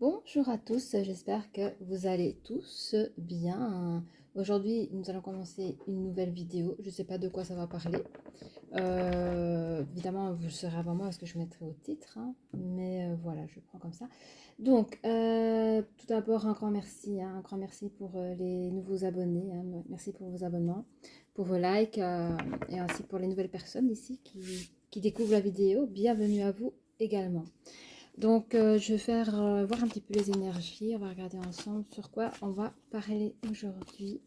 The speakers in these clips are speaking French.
Bonjour à tous, j'espère que vous allez tous bien. Aujourd'hui, nous allons commencer une nouvelle vidéo. Je ne sais pas de quoi ça va parler. Évidemment, vous le saurez avant moi parce que je mettrai au titre. Mais voilà, je prends comme ça. Donc, tout d'abord, un grand merci. Un grand merci pour les nouveaux abonnés. Merci pour vos abonnements, pour vos likes et ainsi pour les nouvelles personnes ici qui découvrent la vidéo. Bienvenue à vous également. Donc, je vais faire voir un petit peu les énergies. On va regarder ensemble sur quoi on va parler aujourd'hui.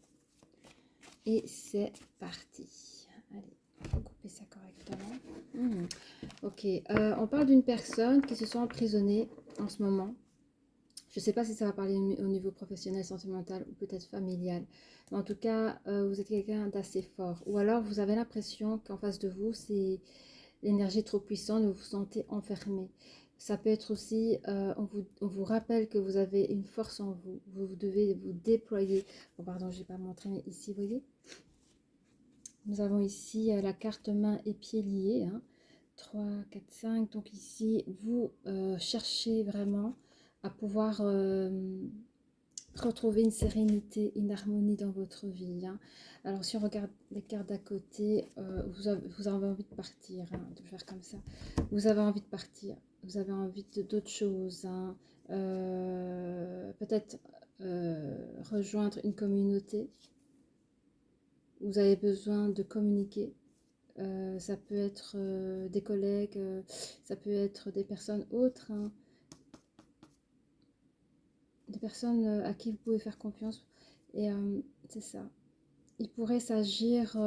Et c'est parti. Allez, il faut couper ça correctement. Ok, on parle d'une personne qui se sent emprisonnée en ce moment. Je ne sais pas si ça va parler au niveau professionnel, sentimental ou peut-être familial. Mais en tout cas, vous êtes quelqu'un d'assez fort. Ou alors, vous avez l'impression qu'en face de vous, c'est l'énergie trop puissante et vous vous sentez enfermé. Ça peut être aussi, on vous rappelle que vous avez une force en vous. Vous devez vous déployer. Bon, pardon, je n'ai pas montré, mais ici, vous voyez, nous avons ici la carte main et pieds liés. 3, 4, 5. Donc ici, vous cherchez vraiment à pouvoir retrouver une sérénité, une harmonie dans votre vie. Alors si on regarde les cartes d'à côté, vous avez envie de partir, de faire comme ça. Vous avez envie de partir, vous avez envie d'autres choses. Peut-être rejoindre une communauté. Vous avez besoin de communiquer. Ça peut être des collègues, ça peut être des personnes autres. Des personnes à qui vous pouvez faire confiance. Et c'est ça. Il pourrait s'agir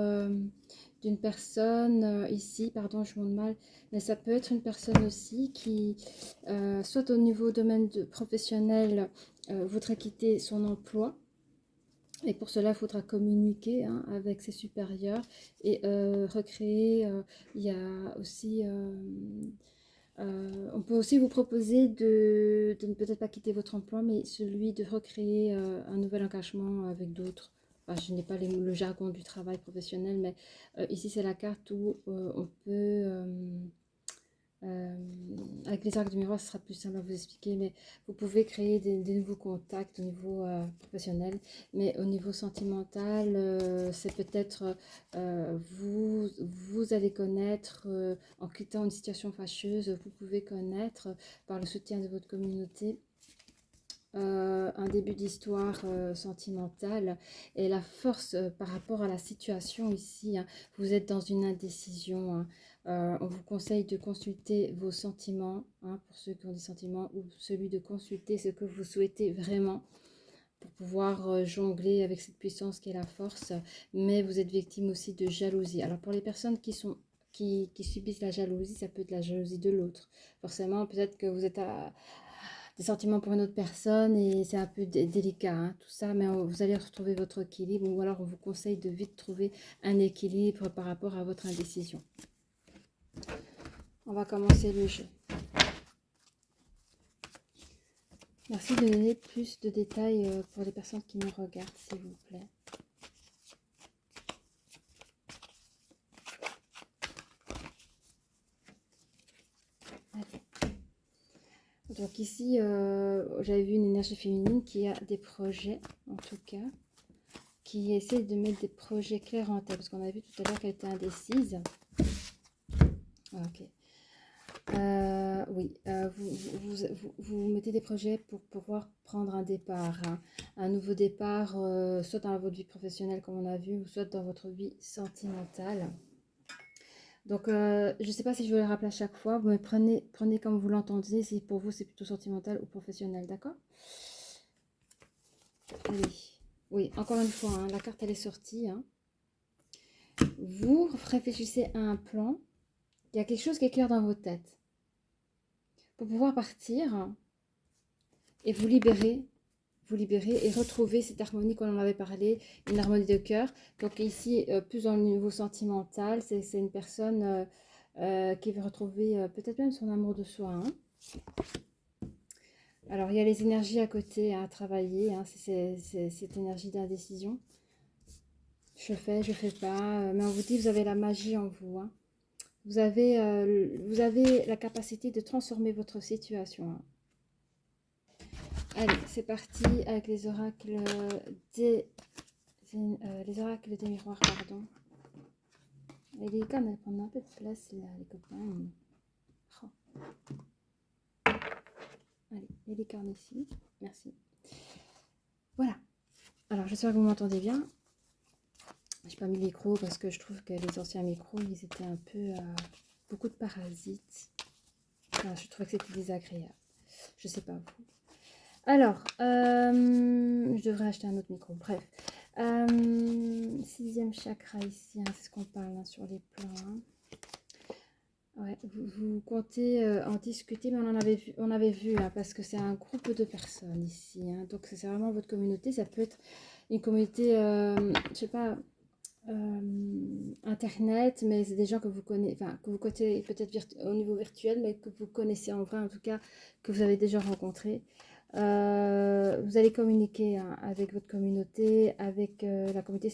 d'une personne, ici, pardon, je montre mal, mais ça peut être une personne aussi qui, soit au niveau domaine professionnel, voudrait quitter son emploi. Et pour cela, il faudra communiquer avec ses supérieurs et recréer. Il y a aussi... on peut aussi vous proposer de ne peut-être pas quitter votre emploi, mais celui de recréer un nouvel engagement avec d'autres. Enfin, je n'ai pas le jargon du travail professionnel, mais ici c'est la carte où on peut, avec les arcs du miroir, ce sera plus simple à vous expliquer, mais vous pouvez créer des nouveaux contacts au niveau professionnel, mais au niveau sentimental, c'est peut-être vous allez connaître, en quittant une situation fâcheuse, vous pouvez connaître par le soutien de votre communauté un début d'histoire sentimentale et la force par rapport à la situation ici. Vous êtes dans une indécision. On vous conseille de consulter vos sentiments, pour ceux qui ont des sentiments, ou celui de consulter ce que vous souhaitez vraiment pour pouvoir jongler avec cette puissance qui est la force. Mais vous êtes victime aussi de jalousie. Alors pour les personnes qui subissent la jalousie, ça peut être la jalousie de l'autre. Forcément, peut-être que vous êtes des sentiments pour une autre personne et c'est un peu délicat, tout ça, mais vous allez retrouver votre équilibre, ou alors on vous conseille de vite trouver un équilibre par rapport à votre indécision. On va commencer le jeu. Merci de donner plus de détails pour les personnes qui nous regardent, s'il vous plaît. Allez. Donc ici, j'avais vu une énergie féminine qui a des projets, en tout cas, qui essaie de mettre des projets clairs en tête, parce qu'on a vu tout à l'heure qu'elle était indécise. Ok. Oui, vous mettez des projets pour pouvoir prendre un départ, un nouveau départ, soit dans votre vie professionnelle comme on a vu, ou soit dans votre vie sentimentale. Donc, je ne sais pas si je vais le rappeler à chaque fois, mais prenez comme vous l'entendez, si pour vous c'est plutôt sentimental ou professionnel, d'accord? Allez, oui, encore une fois, la carte elle est sortie. Vous réfléchissez à un plan, il y a quelque chose qui est clair dans votre tête. Pour pouvoir partir et vous libérer et retrouver cette harmonie qu'on en avait parlé, une harmonie de cœur. Donc ici, plus dans le niveau sentimental, c'est une personne qui veut retrouver peut-être même son amour de soi. Alors il y a les énergies à côté à travailler, c'est cette énergie d'indécision. Je fais pas, mais on vous dit vous avez la magie en vous. Vous avez la capacité de transformer votre situation. Allez, c'est parti avec les oracles les oracles des miroirs, pardon. Et les licornes, elles prennent un peu de place là, les copains. Oh. Allez, les licornes ici. Merci. Voilà. Alors, j'espère que vous m'entendez bien. J'ai pas mis le micro parce que je trouve que les anciens micros, ils étaient un peu... beaucoup de parasites. Enfin, je trouvais que c'était désagréable. Je sais pas vous. Alors, je devrais acheter un autre micro. Bref. Sixième chakra ici, hein, c'est ce qu'on parle hein, sur les plans. Hein. Ouais, vous comptez en discuter, mais on avait vu hein, parce que c'est un groupe de personnes ici. Hein, donc c'est vraiment votre communauté. Ça peut être une communauté, je sais pas, internet, mais c'est des gens que vous connaissez, enfin que vous connaissez peut-être au niveau virtuel, mais que vous connaissez en vrai, en tout cas, que vous avez déjà rencontré. Vous allez communiquer hein, avec votre communauté, avec la communauté,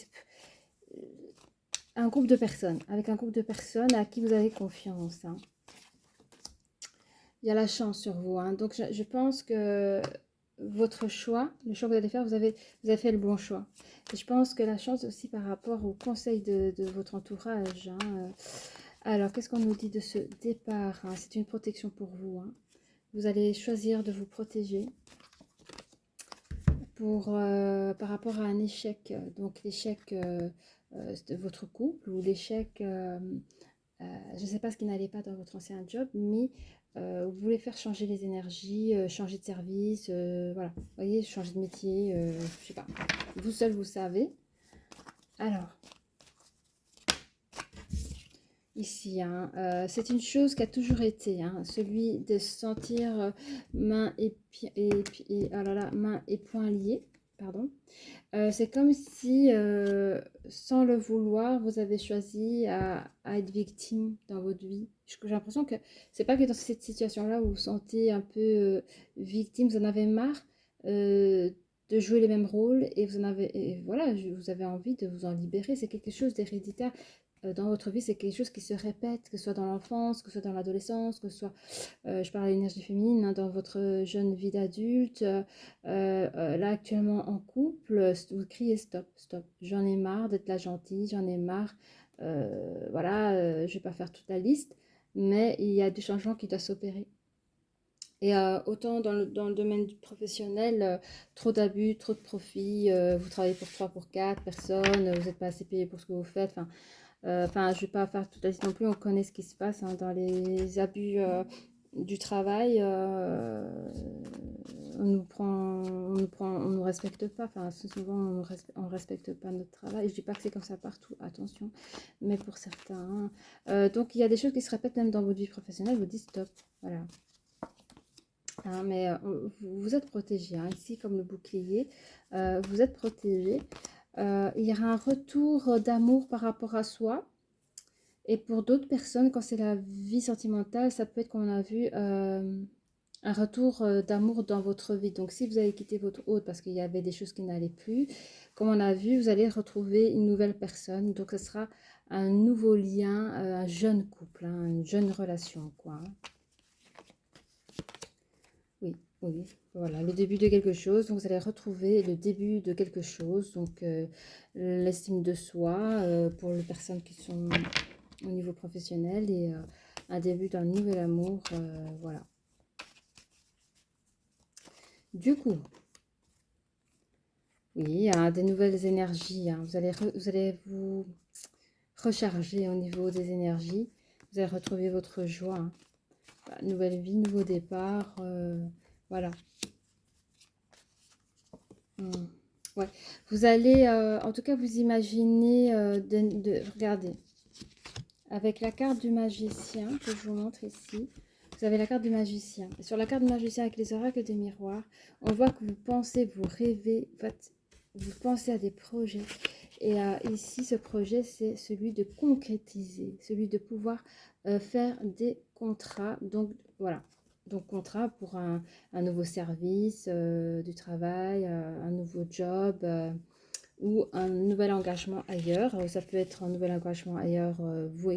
un groupe de personnes, avec un groupe de personnes à qui vous avez confiance. Hein. Il y a la chance sur vous. Hein. Donc je pense que votre choix, le choix que vous allez faire, vous avez fait le bon choix. Et je pense que la chance aussi par rapport aux conseils de votre entourage. Hein. Alors, qu'est-ce qu'on nous dit de ce départ hein. C'est une protection pour vous. Hein. Vous allez choisir de vous protéger par rapport à un échec. Donc, l'échec de votre couple ou l'échec, je ne sais pas ce qui n'allait pas dans votre ancien job, mais vous voulez faire changer les énergies, changer de service, voilà. Vous voyez, changer de métier, je sais pas. Vous seul, vous savez. Alors, ici, hein, c'est une chose qui a toujours été, hein, celui de se sentir main et poings liés, pardon. C'est comme si, sans le vouloir, vous avez choisi à être victime dans votre vie. J'ai l'impression que c'est pas que dans cette situation-là où vous vous sentez un peu victime, vous en avez marre euh, de jouer les mêmes rôles et voilà, vous avez envie de vous en libérer. C'est quelque chose d'héréditaire dans votre vie, c'est quelque chose qui se répète, que ce soit dans l'enfance, que ce soit dans l'adolescence, que ce soit je parle de l'énergie féminine, hein, dans votre jeune vie d'adulte, là actuellement en couple, vous criez stop, stop, j'en ai marre d'être la gentille, j'en ai marre, voilà, je vais pas faire toute la liste, mais il y a du changement qui doit s'opérer. Et autant dans le domaine du professionnel, trop d'abus, trop de profits, vous travaillez pour 3, pour 4 personnes, vous n'êtes pas assez payé pour ce que vous faites, enfin, je ne vais pas faire toute la liste non plus, on connaît ce qui se passe hein, dans les abus du travail. On nous respecte pas. Enfin, souvent, on respecte pas notre travail. Je dis pas que c'est comme ça partout, attention, mais pour certains. Hein. Donc, il y a des choses qui se répètent même dans votre vie professionnelle. Vous dites stop, voilà. Hein, mais vous êtes protégé. Hein, ici, comme le bouclier, vous êtes protégé. Il y aura un retour d'amour par rapport à soi. Et pour d'autres personnes, quand c'est la vie sentimentale, ça peut être, comme on a vu, un retour d'amour dans votre vie. Donc, si vous avez quitté votre hôte parce qu'il y avait des choses qui n'allaient plus, comme on a vu, vous allez retrouver une nouvelle personne. Donc, ce sera un nouveau lien, un jeune couple, hein, une jeune relation, quoi. Hein. Oui, oui, voilà, le début de quelque chose. Donc, vous allez retrouver le début de quelque chose. Donc, l'estime de soi pour les personnes qui sont au niveau professionnel et un début d'un nouvel amour, voilà. Du coup, oui, il y a des nouvelles énergies. Hein. Vous allez vous recharger au niveau des énergies. Vous allez retrouver votre joie. Hein. Bah, nouvelle vie, nouveau départ. Voilà. Ouais. Vous allez, en tout cas, vous imaginez regardez, avec la carte du magicien que je vous montre ici. Vous avez la carte du magicien. Et sur la carte du magicien avec les oracles des miroirs, on voit que vous pensez, vous rêvez, en fait, vous pensez à des projets. Et ici, ce projet, c'est celui de concrétiser, celui de pouvoir faire des contrats. Donc, voilà. Donc, contrat pour un nouveau service, du travail, un nouveau job ou un nouvel engagement ailleurs. Ça peut être un nouvel engagement ailleurs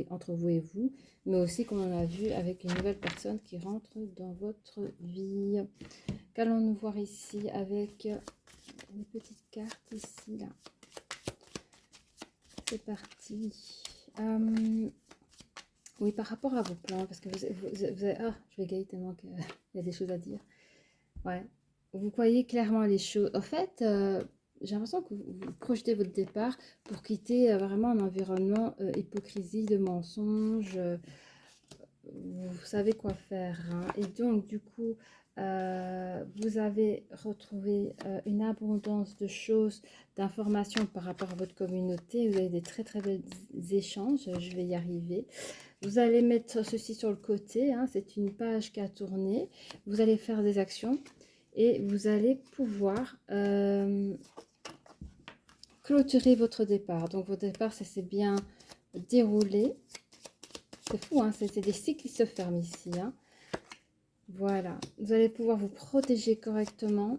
entre vous et vous, mais aussi, comme on a vu, avec une nouvelle personne qui rentre dans votre vie. qu'allons-nous voir ici avec les petites cartes ici, là. C'est parti. Oui, par rapport à vos plans, parce que vous avez... Ah, je vais gailler tellement qu'il y a des choses à dire. Ouais. Vous voyez clairement les choses. En fait, j'ai l'impression que vous projetez votre départ pour quitter vraiment un environnement hypocrisie, de mensonges. Vous savez quoi faire, hein. Et donc, du coup, vous avez retrouvé une abondance de choses, d'informations par rapport à votre communauté. Vous avez des très très belles échanges. Je vais y arriver. Vous allez mettre ceci sur le côté, hein. C'est une page qui a tourné. Vous allez faire des actions et vous allez pouvoir clôturer votre départ. Donc, votre départ, ça s'est bien déroulé. C'est fou, hein, c'est des cycles qui se ferment ici, hein. Voilà, vous allez pouvoir vous protéger correctement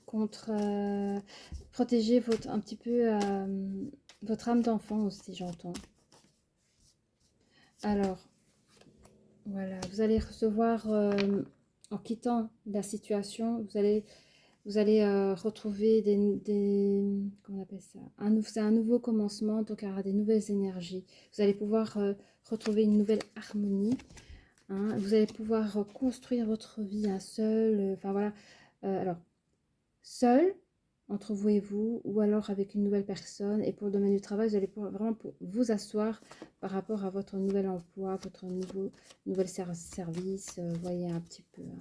contre... protéger un petit peu votre âme d'enfant aussi, j'entends. Alors, voilà, vous allez recevoir, en quittant la situation, vous allez retrouver comment on appelle ça, c'est un nouveau commencement, donc il y aura des nouvelles énergies. Vous allez pouvoir retrouver une nouvelle harmonie, hein. Vous allez pouvoir construire votre vie, hein, seul, enfin voilà. Alors, seul, entre vous et vous, ou alors avec une nouvelle personne. Et pour le domaine du travail, vous allez pouvoir vraiment vous asseoir par rapport à votre nouvel emploi, votre nouvel service. Voyez un petit peu, hein.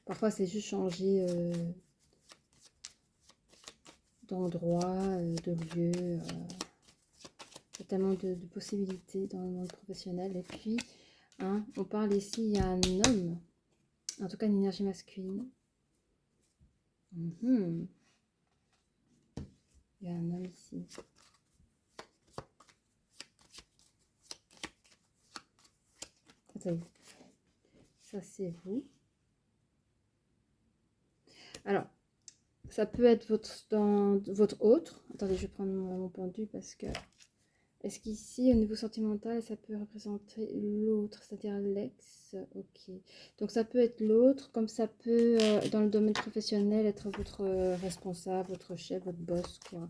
Parfois, c'est juste changer d'endroit, de lieu. Il y a tellement de possibilités dans le monde professionnel. Et puis, hein, on parle ici, il y a un homme, en tout cas une énergie masculine. Il y a un homme ici. Attendez. Ça, c'est vous. Alors, ça peut être votre autre. Attendez, je vais prendre mon pendu parce que... Est-ce qu'ici, au niveau sentimental, ça peut représenter l'autre, c'est-à-dire l'ex? Ok. Donc, ça peut être l'autre, comme ça peut, dans le domaine professionnel, être votre responsable, votre chef, votre boss, quoi.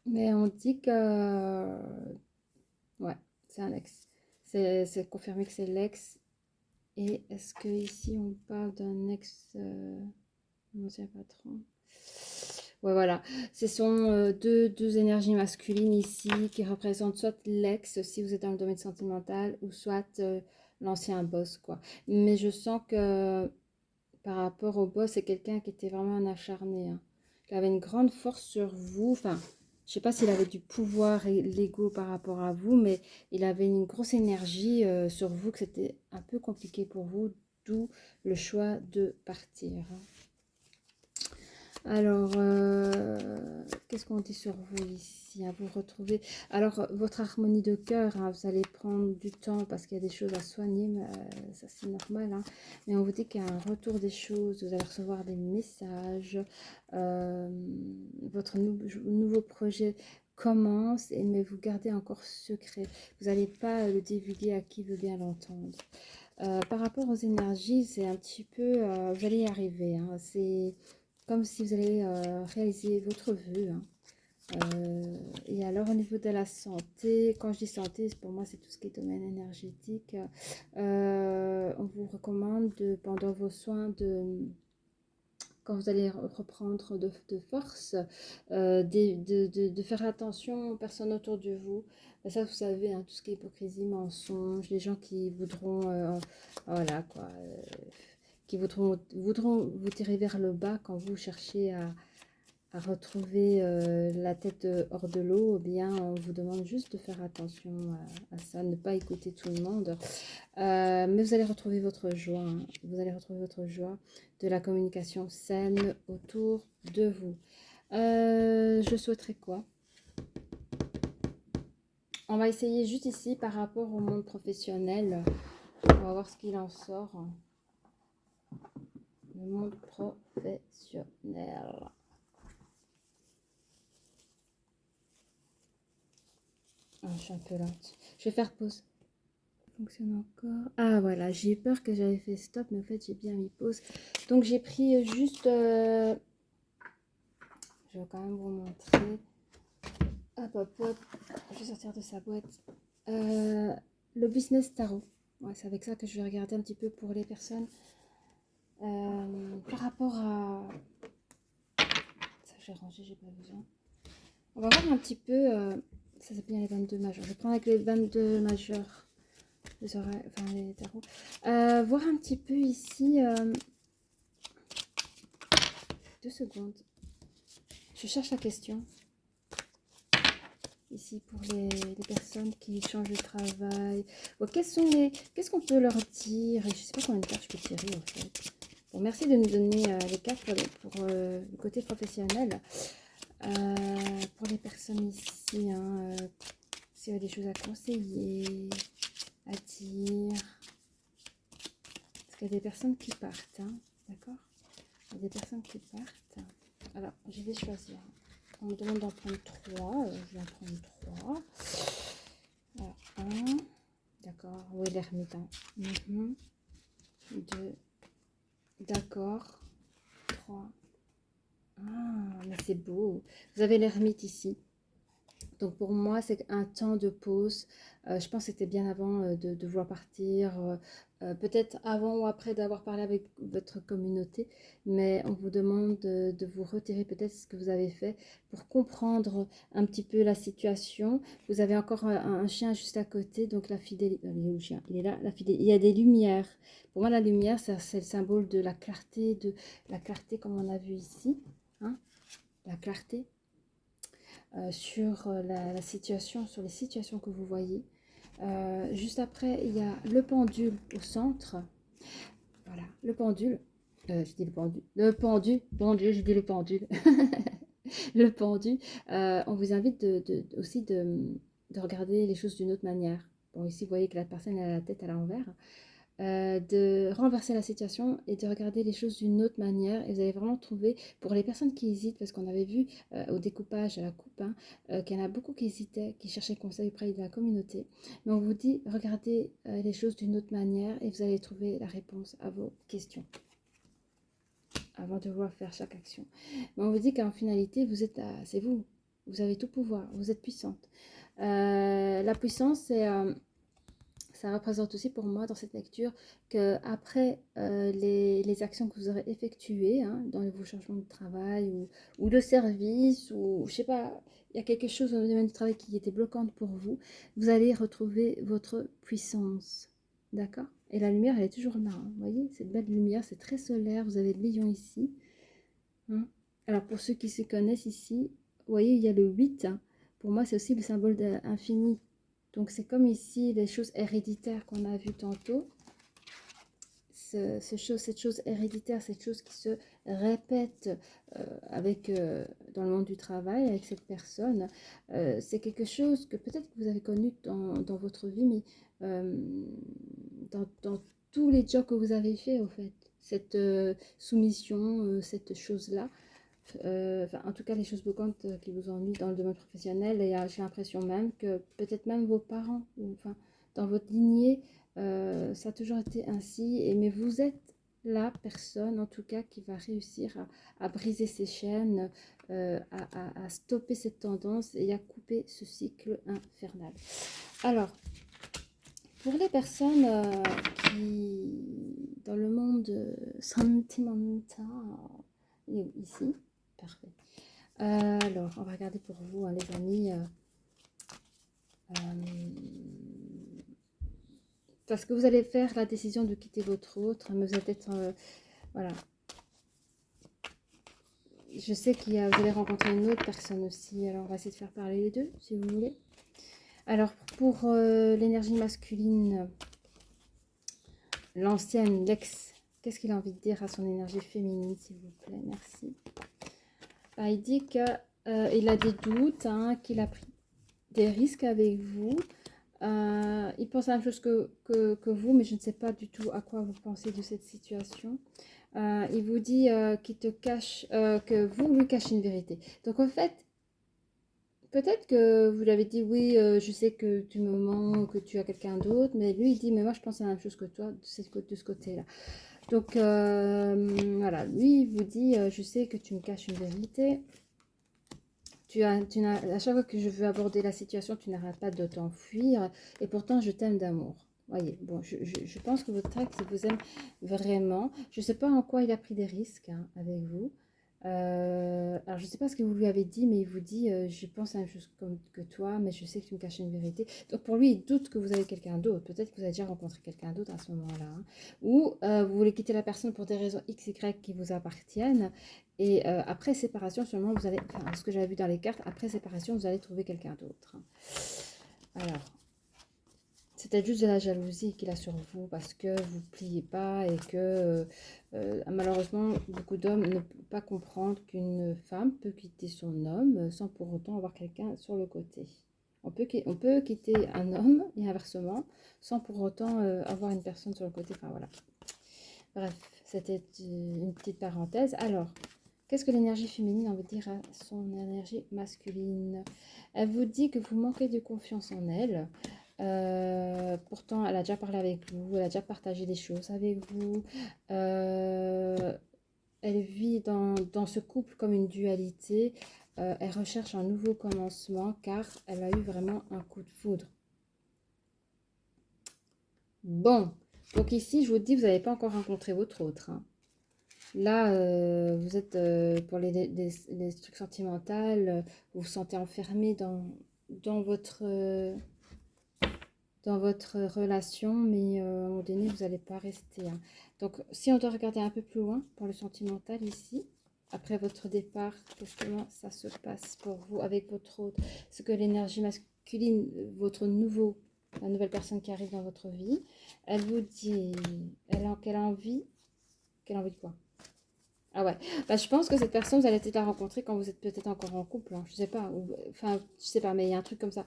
Mais on dit que... ouais, c'est un ex. C'est confirmé que c'est l'ex. Et est-ce que ici on parle d'un ex, ancien patron? Ouais, voilà. Ce sont deux énergies masculines ici qui représentent soit l'ex, si vous êtes dans le domaine sentimental, ou soit l'ancien boss, quoi. Mais je sens que par rapport au boss, c'est quelqu'un qui était vraiment un acharné, hein. Il avait une grande force sur vous. Enfin, je sais pas s'il avait du pouvoir et l'ego par rapport à vous, mais il avait une grosse énergie sur vous, que c'était un peu compliqué pour vous, d'où le choix de partir, hein. Alors, qu'est-ce qu'on dit sur vous ici, hein, vous retrouvez... Alors, votre harmonie de cœur, hein, vous allez prendre du temps parce qu'il y a des choses à soigner, mais, ça c'est normal, hein. Mais on vous dit qu'il y a un retour des choses, vous allez recevoir des messages, votre nouveau projet commence, mais vous gardez encore secret. Vous n'allez pas le divulguer à qui veut bien l'entendre. Par rapport aux énergies, c'est un petit peu... vous allez y arriver, hein. C'est comme si vous allez réaliser votre vœu, hein. Et alors au niveau de la santé, quand je dis santé, pour moi c'est tout ce qui est domaine énergétique. On vous recommande pendant vos soins quand vous allez reprendre de force, de faire attention aux personnes autour de vous. Ça, vous savez, hein, tout ce qui est hypocrisie, mensonge, les gens qui voudront, voilà quoi, qui voudront vous tirer vers le bas quand vous cherchez à retrouver la tête hors de l'eau. Eh bien, on vous demande juste de faire attention à ça, ne pas écouter tout le monde. Mais vous allez retrouver votre joie, hein. Vous allez retrouver votre joie de la communication saine autour de vous. Je souhaiterais quoi? On va essayer juste ici par rapport au monde professionnel. On va voir ce qu'il en sort. Le monde professionnel. Ah, je suis un peu lente. Je vais faire pause. fonctionne encore. Ah voilà, j'ai eu peur que j'avais fait stop, mais en fait j'ai bien mis pause. Donc j'ai pris juste... je vais quand même vous montrer. Hop, hop, hop. Je vais sortir de sa boîte. Le business tarot. Ouais, c'est avec ça que je vais regarder un petit peu pour les personnes. Par rapport à... Ça, j'ai rangé, j'ai pas besoin. On va voir un petit peu... ça, c'est bien les 22 majeurs. Je vais prendre avec les 22 majeurs. Les oreilles, enfin les tarots. Voir un petit peu ici... 2 secondes. Je cherche la question. Ici pour les personnes qui changent de travail. Bon, qu'est-ce qu'on peut leur dire? Et je sais pas combien de cartes je peux tirer en fait. Bon, merci de nous donner les cartes pour le côté professionnel. Pour les personnes ici, hein, s'il y a des choses à conseiller, à dire. Parce qu'il y a des personnes qui partent, hein, d'accord? Il y a des personnes qui partent. Alors, je vais choisir. On me demande d'en prendre 3. Je vais en prendre 3. Alors, 1. D'accord. Oui, l'ermite. 2. D'accord. 3. Ah, mais c'est beau. Vous avez l'ermite ici. Donc pour moi, c'est un temps de pause. Je pense que c'était bien avant de vouloir partir, peut-être avant ou après d'avoir parlé avec votre communauté, mais on vous demande de vous retirer peut-être ce que vous avez fait pour comprendre un petit peu la situation. Vous avez encore un chien juste à côté, donc la fidélité. Il est où le chien? Il est là, la fidélité. Il y a des lumières. Pour moi, la lumière, c'est le symbole de la clarté comme on a vu ici. Hein, la clarté. Sur la situation, sur les situations que vous voyez. Juste après, il y a le pendule au centre. Voilà, le pendule. Je dis le pendule. Le pendule. Bon Dieu, je dis le pendule. Le pendule. On vous invite aussi de regarder les choses d'une autre manière. Bon, ici, vous voyez que la personne a la tête à l'envers. De renverser la situation et de regarder les choses d'une autre manière. Et vous allez vraiment trouver, pour les personnes qui hésitent, parce qu'on avait vu au découpage, à la coupe, hein, qu'il y en a beaucoup qui hésitaient, qui cherchaient conseil auprès de la communauté. Mais on vous dit, regardez les choses d'une autre manière et vous allez trouver la réponse à vos questions avant de vouloir faire chaque action. Mais on vous dit qu'en finalité, vous êtes, c'est vous. Vous avez tout pouvoir. Vous êtes puissante. La puissance, c'est... ça représente aussi pour moi dans cette lecture qu'après les actions que vous aurez effectuées hein, dans vos changements de travail ou de service, ou je sais pas, il y a quelque chose dans le domaine du travail qui était bloquante pour vous, vous allez retrouver votre puissance. D'accord? Et la lumière, elle est toujours là. Hein, vous voyez, cette belle lumière, c'est très solaire. Vous avez le lion ici. Hein. Alors, pour ceux qui se connaissent ici, vous voyez, il y a le 8. Hein. Pour moi, c'est aussi le symbole d'infini. Donc, c'est comme ici les choses héréditaires qu'on a vues tantôt. Cette chose héréditaire, cette chose qui se répète dans le monde du travail avec cette personne, c'est quelque chose que peut-être que vous avez connu dans votre vie, mais dans tous les jobs que vous avez fait, au fait. Cette soumission, cette chose-là. En tout cas, les choses bloquantes qui vous ennuient dans le domaine professionnel, et j'ai l'impression même que peut-être même vos parents, ou, enfin, dans votre lignée, ça a toujours été ainsi, mais vous êtes la personne, en tout cas, qui va réussir à briser ces chaînes, à stopper cette tendance et à couper ce cycle infernal. Alors, pour les personnes qui, dans le monde sentimental, ici, parfait. Alors, on va regarder pour vous, hein, les amis. Parce que vous allez faire la décision de quitter votre autre, mais vous allez être... voilà. Je sais vous allez rencontrer une autre personne aussi. Alors, on va essayer de faire parler les deux, si vous voulez. Alors, pour l'énergie masculine, l'ancienne, l'ex, qu'est-ce qu'il a envie de dire à son énergie féminine, s'il vous plaît? Merci. Bah, il dit qu'il a des doutes, hein, qu'il a pris des risques avec vous. Il pense à la même chose que vous, mais je ne sais pas du tout à quoi vous pensez de cette situation. Il vous dit qu'il te cache, que vous lui cachez une vérité. Donc en fait, peut-être que vous lui avez dit oui, je sais que tu me mens, que tu as quelqu'un d'autre, mais lui il dit mais moi je pense à la même chose que toi de ce côté-là. Donc voilà, lui il vous dit je sais que tu me caches une vérité. À chaque fois que je veux aborder la situation, tu n'arrêtes pas de t'enfuir et pourtant je t'aime d'amour. Voyez, bon, je pense que votre ex vous aime vraiment. Je ne sais pas en quoi il a pris des risques hein, avec vous. Alors, je ne sais pas ce que vous lui avez dit, mais il vous dit je pense à la même chose comme que toi, mais je sais que tu me caches une vérité. Donc, pour lui, il doute que vous avez quelqu'un d'autre. Peut-être que vous avez déjà rencontré quelqu'un d'autre à ce moment-là. Hein. Ou vous voulez quitter la personne pour des raisons X, Y qui vous appartiennent. Et après séparation, seulement vous allez, enfin, ce que j'avais vu dans les cartes, après séparation, vous allez trouver quelqu'un d'autre. Alors, c'était juste de la jalousie qu'il a sur vous parce que vous ne pliez pas et que malheureusement, beaucoup d'hommes ne peuvent pas comprendre qu'une femme peut quitter son homme sans pour autant avoir quelqu'un sur le côté. On peut quitter un homme et inversement sans pour autant avoir une personne sur le côté. Enfin voilà. Bref, c'était une petite parenthèse. Alors, qu'est-ce que l'énergie féminine a envie de dire à son énergie masculine? Elle vous dit que vous manquez de confiance en elle. Pourtant, elle a déjà parlé avec vous, elle a déjà partagé des choses avec vous. Elle vit dans ce couple comme une dualité. Elle recherche un nouveau commencement car elle a eu vraiment un coup de foudre. Bon, donc ici, je vous dis, vous n'avez pas encore rencontré votre autre. Hein. Là, vous êtes pour les trucs sentimentaux, vous vous sentez enfermé dans votre, dans votre relation, mais à un moment donné, vous n'allez pas rester. Hein. Donc, si on doit regarder un peu plus loin pour le sentimental ici, après votre départ, comment ça se passe pour vous avec votre autre? Ce que l'énergie masculine, la nouvelle personne qui arrive dans votre vie, elle vous dit, qu'elle a envie de quoi? Ah ouais, bah, je pense que cette personne, vous allez peut-être la rencontrer quand vous êtes peut-être encore en couple, hein. Je sais pas, enfin, je sais pas, mais il y a un truc comme ça.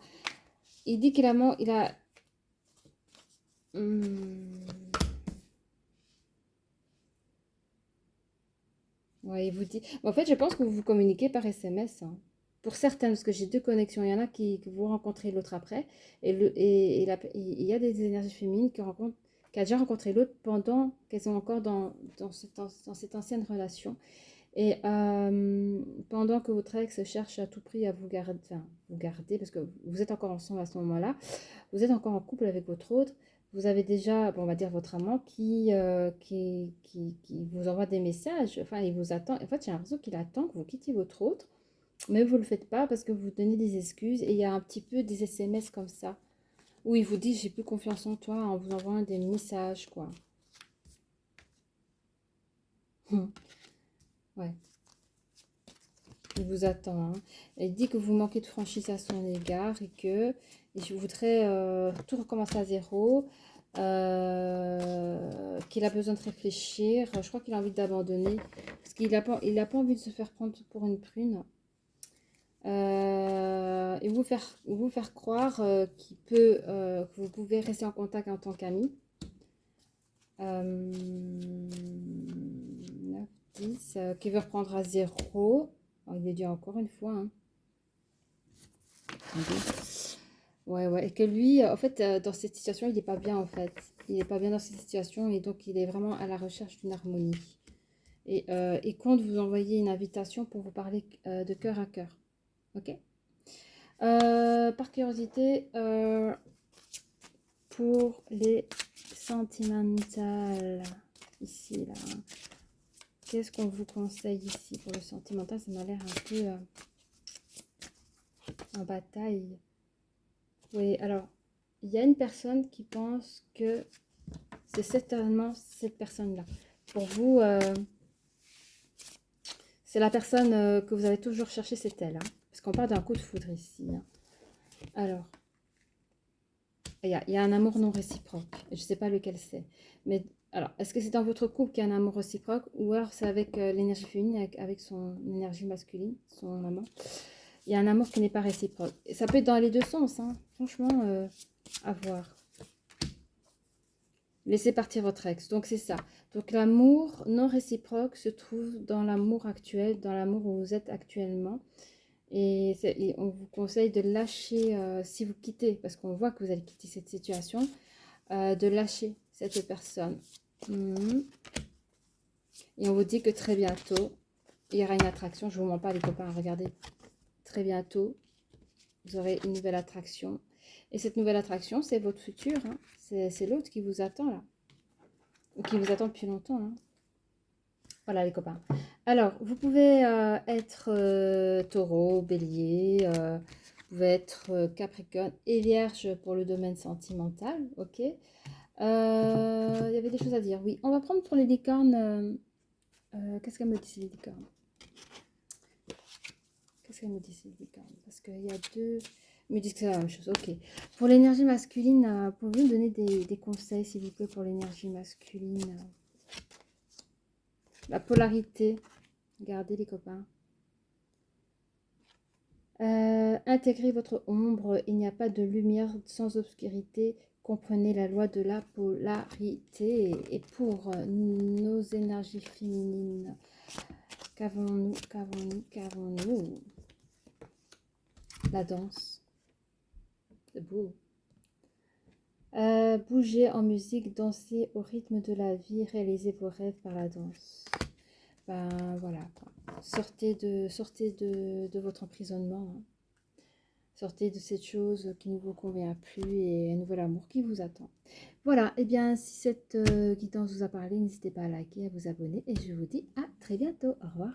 Il dit il a, hmm, ouais, il vous dit, en fait, je pense que vous vous communiquez par SMS, hein. Pour certaines, parce que j'ai deux connexions, il y en a que vous rencontrez l'autre après, il y a des énergies féminines qui a déjà rencontré l'autre pendant qu'elles sont encore dans cette ancienne relation. Et pendant que votre ex cherche à tout prix à vous garder, parce que vous êtes encore ensemble à ce moment-là, vous êtes encore en couple avec votre autre, vous avez déjà, bon, on va dire votre amant qui vous envoie des messages, enfin il vous attend, en fait j'ai l'impression qu'il attend que vous quittiez votre autre, mais vous ne le faites pas parce que vous donnez des excuses et il y a un petit peu des SMS comme ça, où il vous dit j'ai plus confiance en toi en vous envoyant des messages, quoi. Ouais. Il vous attend. Hein. Il dit que vous manquez de franchise à son égard et que je voudrais tout recommencer à zéro, qu'il a besoin de réfléchir. Je crois qu'il a envie d'abandonner parce qu'il n'a pas envie de se faire prendre pour une prune. Et vous faire croire que vous pouvez rester en contact en tant qu'ami. 9, 10, qui veut reprendre à zéro. Oh, il est dit encore une fois. Hein. Ouais, ouais. Et que lui, en fait, dans cette situation, il n'est pas bien, en fait. Il n'est pas bien dans cette situation et donc il est vraiment à la recherche d'une harmonie. Et il compte vous envoyer une invitation pour vous parler de cœur à cœur. Ok? Par curiosité, pour les sentimentales, ici, là. Qu'est-ce qu'on vous conseille ici pour le sentimental? Ça m'a l'air un peu en bataille. Oui, alors, il y a une personne qui pense que c'est certainement cette personne-là. Pour vous, c'est la personne que vous avez toujours cherché, c'est elle. Hein, parce qu'on parle d'un coup de foudre ici. Hein. Alors, il y a un amour non réciproque. Je ne sais pas lequel c'est. Mais alors, est-ce que c'est dans votre couple qu'il y a un amour réciproque ou alors c'est avec l'énergie féminine, avec son énergie masculine, son amant? Il y a un amour qui n'est pas réciproque. Et ça peut être dans les deux sens. Hein. Franchement, à voir. Laissez partir votre ex. Donc, c'est ça. Donc, l'amour non réciproque se trouve dans l'amour actuel, dans l'amour où vous êtes actuellement. Et on vous conseille de lâcher, si vous quittez, parce qu'on voit que vous allez quitter cette situation, de lâcher cette personne. Mhm. Et on vous dit que très bientôt, il y aura une attraction. Je ne vous mens pas les copains, regardez. Très bientôt, vous aurez une nouvelle attraction. Et cette nouvelle attraction, c'est votre futur. Hein. C'est l'autre qui vous attend là. Ou qui vous attend depuis longtemps. Hein. Voilà les copains. Alors, vous pouvez être taureau, bélier, vous pouvez être capricorne et vierge pour le domaine sentimental. Ok. Il y avait des choses à dire. Oui, on va prendre pour les licornes. Qu'est-ce qu'elle me dit, ces licornes? Qu'est-ce qu'elle me dit, ces licornes? Parce qu'il y a deux... Ils me disent que c'est la même chose. Ok. Pour l'énergie masculine, pouvez-vous me donner des conseils, s'il vous plaît, pour l'énergie masculine? La polarité. Regardez, les copains. Intégrez votre ombre. Il n'y a pas de lumière sans obscurité. Comprenez la loi de la polarité. Et pour nos énergies féminines, qu'avons-nous, qu'avons-nous, qu'avons-nous? La danse. C'est beau. Bougez en musique, dansez au rythme de la vie, réalisez vos rêves par la danse. Ben voilà, quoi. Sortez de votre emprisonnement. Hein. Sortez de cette chose qui ne vous convient plus et un nouvel amour qui vous attend. Voilà, et bien si cette guidance vous a parlé, n'hésitez pas à liker, à vous abonner et je vous dis à très bientôt. Au revoir.